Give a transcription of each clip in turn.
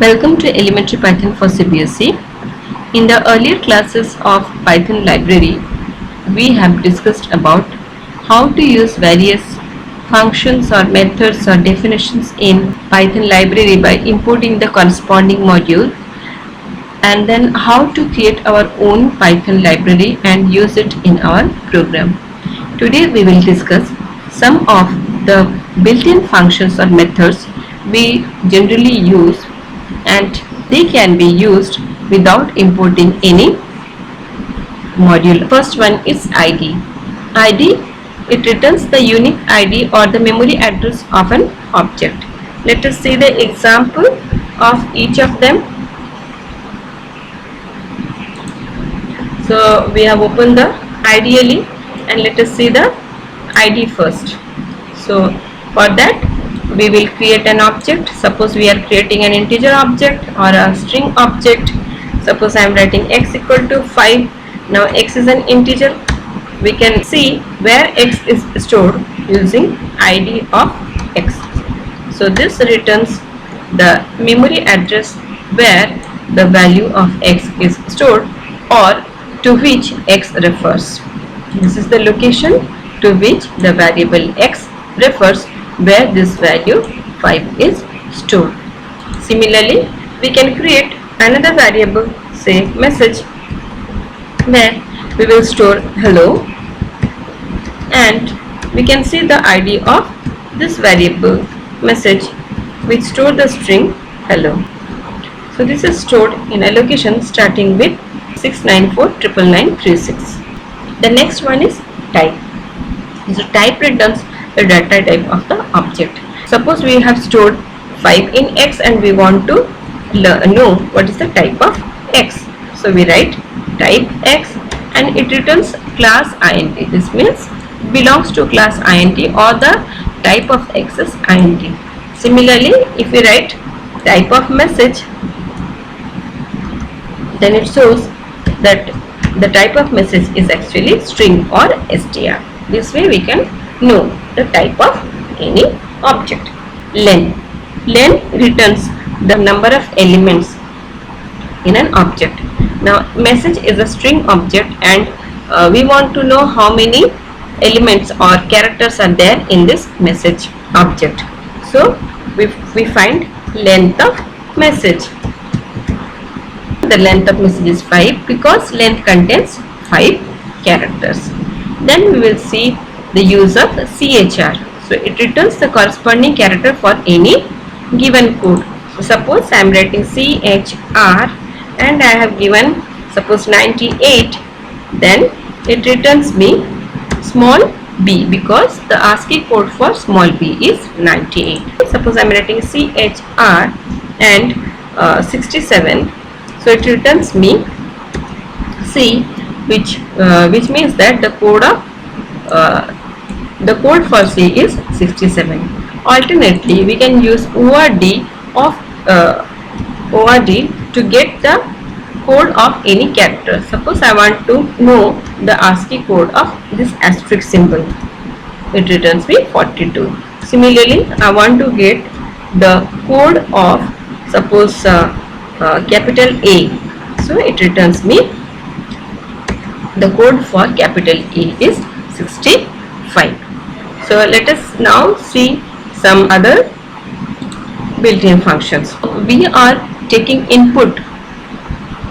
Welcome to Elementary Python for CBSE. In the earlier classes of Python library, we have discussed about how to use various functions or methods or definitions in Python library by importing the corresponding module, and then how to create our own Python library and use it in our program. Today we will discuss some of the built-in functions or methods we generally use, and they can be used without importing any module. First one is ID. ID, it returns the unique ID or the memory address of an object. Let us see the example of each of them. So we have opened the ideally, and let us see the ID first. So for that we will create an object. Suppose we are creating an integer object or a string object. Suppose I am writing x equal to 5. Now x is an integer. We can see where x is stored using ID of x. So this returns the memory address where the value of x is stored or to which x refers. This is the location to which the variable x refers, where this value 5 is stored. Similarly, we can create another variable, say message, where we will store hello, and we can see the ID of this variable message which store the string hello. So this is stored in a location starting with 6949936. The next one is type. So type returns the data type of the object. Suppose we have stored 5 in x and we want to know what is the type of x. So we write type x and it returns class int. This means belongs to class int or the type of x is int. Similarly, if we write type of message, then it shows that the type of message is actually string or str. This way we can know the type of any object. Len. Len returns the number of elements in an object. Now message is a string object and we want to know how many elements or characters are there in this message object. So we find length of message. The length of message is 5 because length contains 5 characters. Then we will see the use of chr. So it returns the corresponding character for any given code. So suppose I am writing chr and I have given suppose 98, then it returns me small b because the ASCII code for small b is 98. Suppose I am writing chr and 67, so it returns me c, which means that the code for C is 67. Alternately, we can use ORD to get the code of any character. Suppose I want to know the ASCII code of this asterisk symbol. It returns me 42. Similarly, I want to get the code of suppose capital A. So it returns me the code for capital A is 65. So let us now see some other built-in functions. We are taking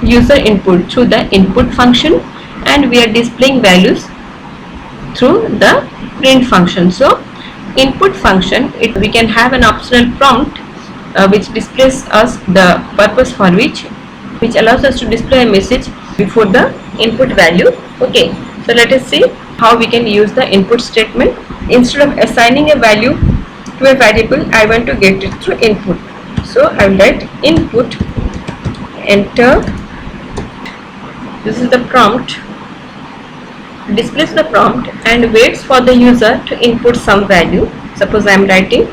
user input through the input function, and we are displaying values through the print function. So input function, we can have an optional prompt which displays us the purpose for which allows us to display a message before the input value. Okay, so let us see how we can use the input statement. Instead of assigning a value to a variable, I want to get it through input. So I will write input, enter. This is the prompt. Displays the prompt and waits for the user to input some value. Suppose I am writing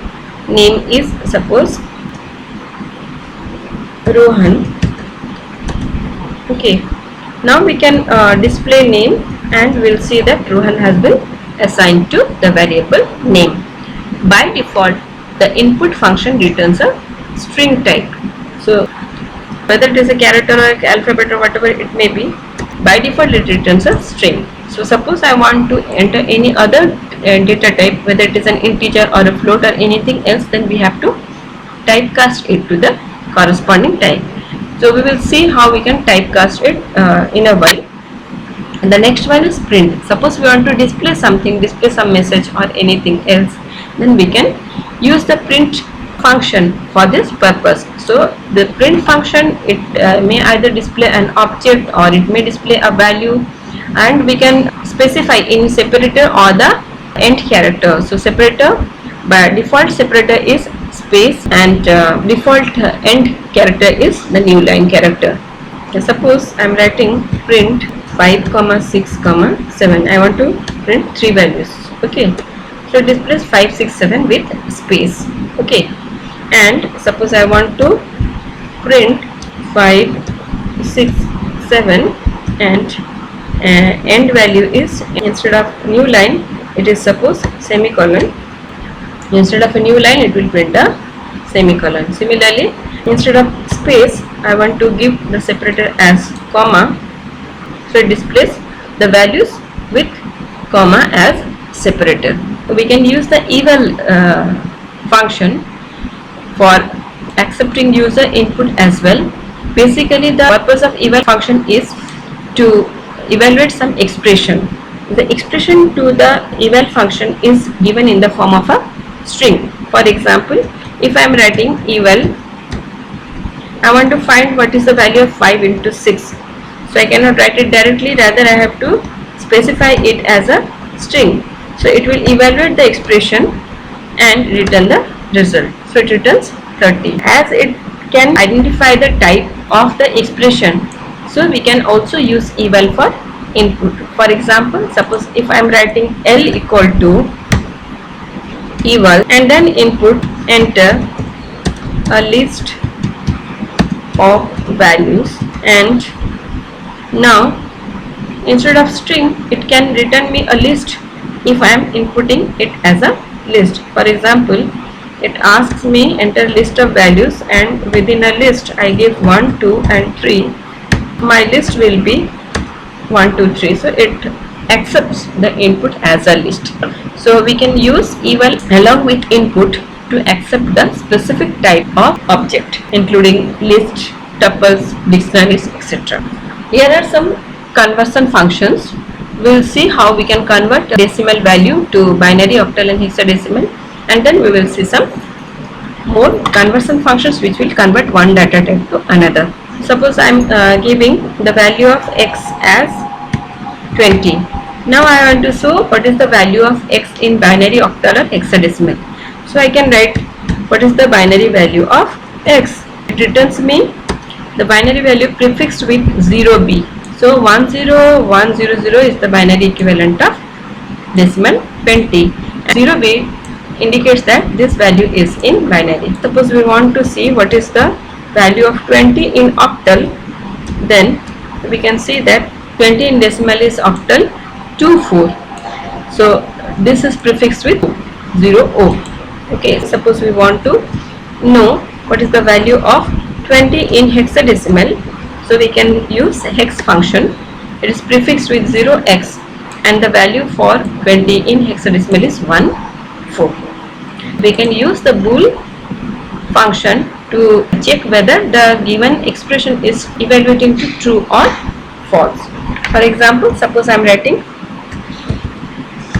name is suppose Rohan. Okay, now we can display name and we'll see that Rohan has been assigned to the variable name. By default, the input function returns a string type. So whether it is a character or alphabet or whatever it may be, by default it returns a string. So suppose I want to enter any other data type, whether it is an integer or a float or anything else, then we have to typecast it to the corresponding type. So we will see how we can typecast it in a while. And the next one is print. Suppose we want to display something, display some message or anything else, then we can use the print function for this purpose. So the print function, it may either display an object or it may display a value, and we can specify in separator or the end character. So separator, by default separator is space, and default end character is the new line character. Okay, suppose I am writing print 5, 6, 7. I want to print 3 values. Okay, so displays 5, 6, 7 with space. Okay, and suppose I want to print 5, 6, 7 and end value is, instead of new line, it is suppose semicolon. Instead of a new line, it will print a semicolon. Similarly, instead of space, I want to give the separator as comma. So it displays the values with comma as separator. We can use the eval function for accepting user input as well. Basically, the purpose of eval function is to evaluate some expression. The expression to the eval function is given in the form of a string. For example, if I am writing eval, I want to find what is the value of 5 into 6. So I cannot write it directly, rather I have to specify it as a string. So it will evaluate the expression and return the result. So it returns 30. As it can identify the type of the expression, so we can also use eval for input. For example, suppose if I am writing L equal to eval and then input, enter a list of values, and now instead of string it can return me a list if I am inputting it as a list. For example, it asks me enter list of values, and within a list I give 1, 2 and 3. My list will be 1, 2, 3. So it accepts the input as a list. So we can use eval along with input to accept the specific type of object, including list, tuples, dictionaries, etc. Here are some conversion functions. We will see how we can convert a decimal value to binary, octal and hexadecimal, and then we will see some more conversion functions which will convert one data type to another. Suppose I am giving the value of x as 20. Now I want to show what is the value of x in binary, octal or hexadecimal. So I can write what is the binary value of x. It returns me the binary value prefixed with 0b. So 10100 is the binary equivalent of decimal 20. 0b indicates that this value is in binary. Suppose we want to see what is the value of 20 in octal, then we can see that 20 in decimal is octal 24. So this is prefixed with 0o. Okay, suppose we want to know what is the value of 20 in hexadecimal, so we can use hex function. It is prefixed with 0x and the value for 20 in hexadecimal is 14. We can use the bool function to check whether the given expression is evaluating to true or false. For example, suppose I am writing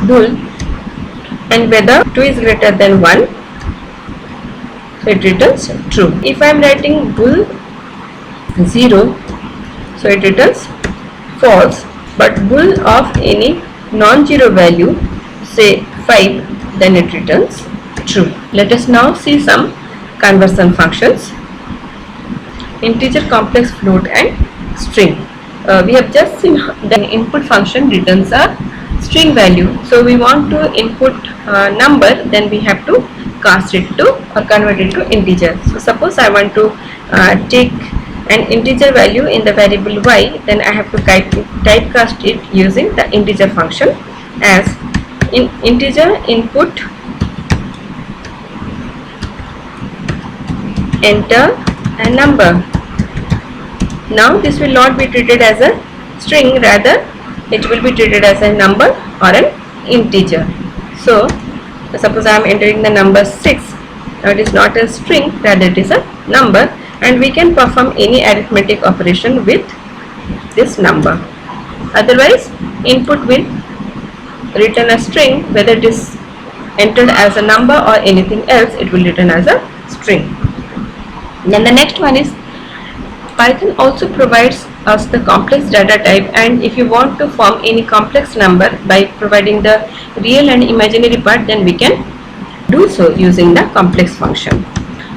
bool and whether 2 is greater than 1, so it returns true. If I am writing bool 0, so it returns false, but bool of any non-zero value, say 5, then it returns true. Let us now see some conversion functions. Integer, complex, float and string. We have just seen the input function returns a string value. So we want to input number, then we have to cast it to or convert it to integer. So suppose I want to take an integer value in the variable y, then I have to typecast it using the integer function as in integer input, enter a number. Now this will not be treated as a string, rather it will be treated as a number or an integer. So suppose I am entering the number 6. Now it is not a string, rather it is a number, and we can perform any arithmetic operation with this number. Otherwise input will return a string, whether it is entered as a number or anything else, it will return as a string. Then the next one is Python also provides us the complex data type, and if you want to form any complex number by providing the real and imaginary part, then we can do so using the complex function.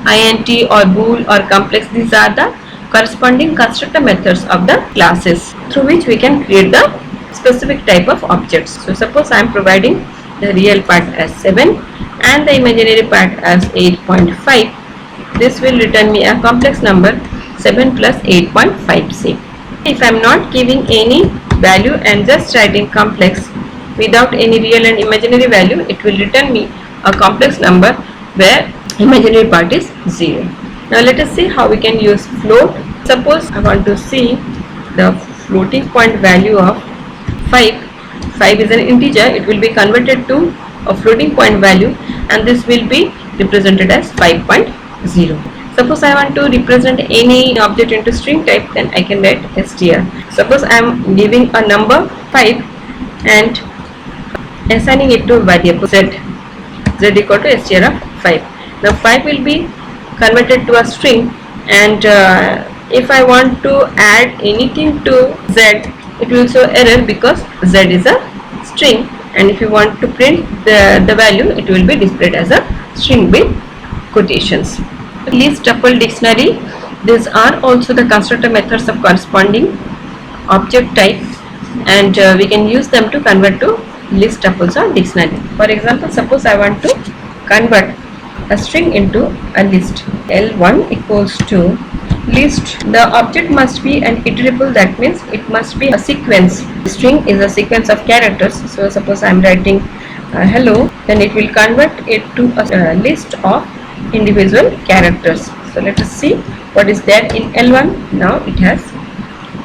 Int or bool or complex, these are the corresponding constructor methods of the classes through which we can create the specific type of objects. So suppose I am providing the real part as 7 and the imaginary part as 8.5. This will return me a complex number 7 plus 8.5 say. If I am not giving any value and just writing complex without any real and imaginary value, it will return me a complex number where imaginary part is 0. Now let us see how we can use float. Suppose I want to see the floating point value of 5. 5 is an integer, it will be converted to a floating point value, and this will be represented as 5.0. Suppose I want to represent any object into string type, then I can write str. Suppose I am giving a number 5 and assigning it to variable z equal to str of 5. Now 5 will be converted to a string, and if I want to add anything to z, it will show error because z is a string, and if you want to print the value, it will be displayed as a string with quotations. List, tuple, dictionary, these are also the constructor methods of corresponding object type, and we can use them to convert to list, tuples or dictionary. For example, suppose I want to convert a string into a list. L1 equals to list. The object must be an iterable, that means it must be a sequence. The string is a sequence of characters. So suppose I am writing hello, then it will convert it to a list of individual characters. So let us see what is there in L1. Now it has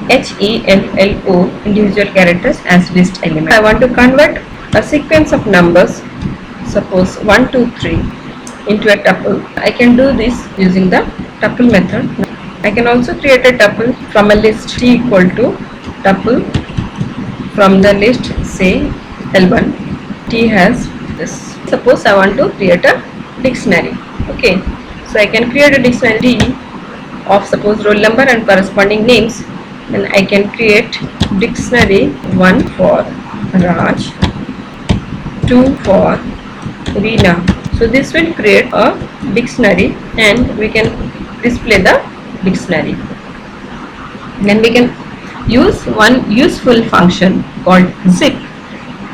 HELLO individual characters as list element. I want to convert a sequence of numbers, suppose 1, 2, 3, into a tuple. I can do this using the tuple method. I can also create a tuple from a list. T equal to tuple from the list, say L1. T has this. Suppose I want to create a dictionary. Okay, so I can create a dictionary of suppose roll number and corresponding names. Then I can create dictionary 1 for Raj, 2 for Reena. So this will create a dictionary, and we can display the dictionary. Then we can use one useful function called zip,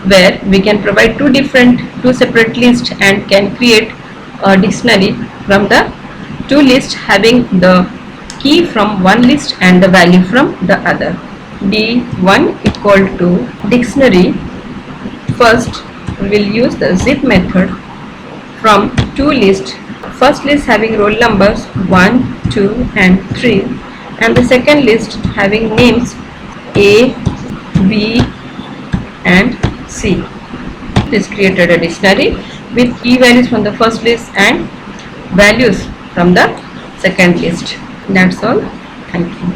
where we can provide two separate lists and can create a dictionary from the two lists having the key from one list and the value from the other. D1 equal to dictionary. First we will use the zip method from two lists. First list having roll numbers 1, 2 and 3, and the second list having names A, B and C. This created a dictionary with key values from the first list and values from the second list. That's all. Thank you.